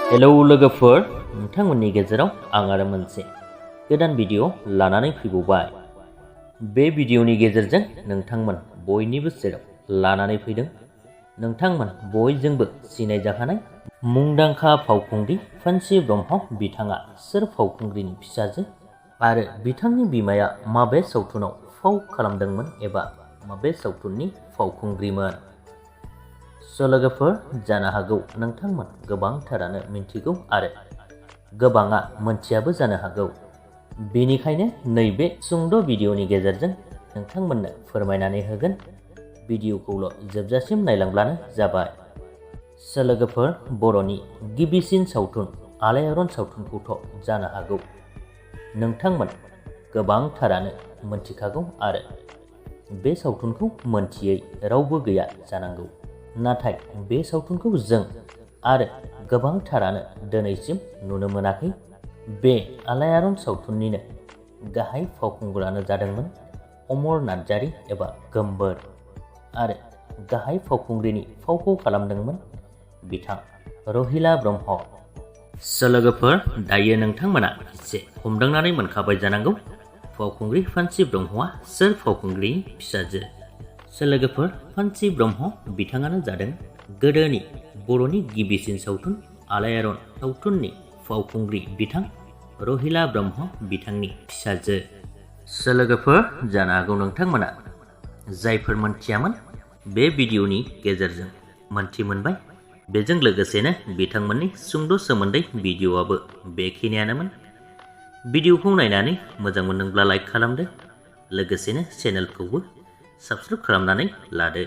Hello लोगोफोर, नोंथांमोननि गेजेराव आं आरो मोनसे गोदान भिडिअ लानानै फैबावबाय। बे भिडिअनि गेजेरजों नोंथांमोन बयनिबो सेराव लानानै फैदों नोंथांमोन बयजोंबो सिनायजाखानाय मुंदांखा फावखुंग्रि पान्सि ब्रह्म बिथाङा सोर फावखुंग्रिनि फिसाजो आरो बिथांनि बिमाया माबे सावथुनाव फाव खालामदोंमोन एबा माबे सावथुननि फावखुंग्रिमोन। लोगोफोर, जानो हागौ नोंथांमोन गोबांथारानो मिन्थिगौ आरो गोबाङा मोनथियाबो जानो हागौ। बेनिखायनो नैबे सुंद' भिडिअनि गेजेरजों नोंथांमोननो फोरमायनानै होगोन। भिडिअखौल' जोबजासिम नायलांब्लानो जाबाय। लोगोफोर, बर'नि गिबिसिन सावथुन आलायारन सावथुनखौथ' जानो हागौ नोंथांमोन गोबांथारानो मोनथिखागौ आरो बे सावथुनखौ मोनथियै रावबो गैया जानांगौ। नाथाय बे सावथुनखौ जों आरो गोबांथारानो दिनैसिम नुनो मोनाखै। बे आलायारन सावथुननिनो गाहाय फावखुंगुरानो जादोंमोन अमर नार्जारी एबा गोमबोर आरो गाहाय फावखुंग्रिनि फावखौ खालामदोंमोन बिथां रहिला ब्रह्म। लोगोफोर, दायो नोंथांमोना एसे हमदांनानै मोनखाबाय जानांगौ फावखुंग्रि पान्सि ब्रह्मआ सोर फावखुंग्रिनि फिसाजो। लोगोफोर, पान्सि ब्रह्म बिथाङानो जादों गोदोनि बर'नि गिबिसिन सावथुन आलायारन सावथुननि फावखुंग्रि बिथां रहिला ब्रह्म बिथांनि फिसाजो। लोगोफोर, जानो हागौ नोंथांमोना जायफोर मोनथियामोन बे भिडिअनि गेजेरजों मोनथि मोनबाय। बेजों लोगोसेनो बिथांमोननि सुंद' सोमोन्दै भिडिअआबो बेखिनियानोमोन। भिडिअखौ नायनानै मोजां मोनदोंब्ला लाइक खालामदो, लोगोसेनो चेनेलखौबो साबस्क्राइब खालामनानै लादो।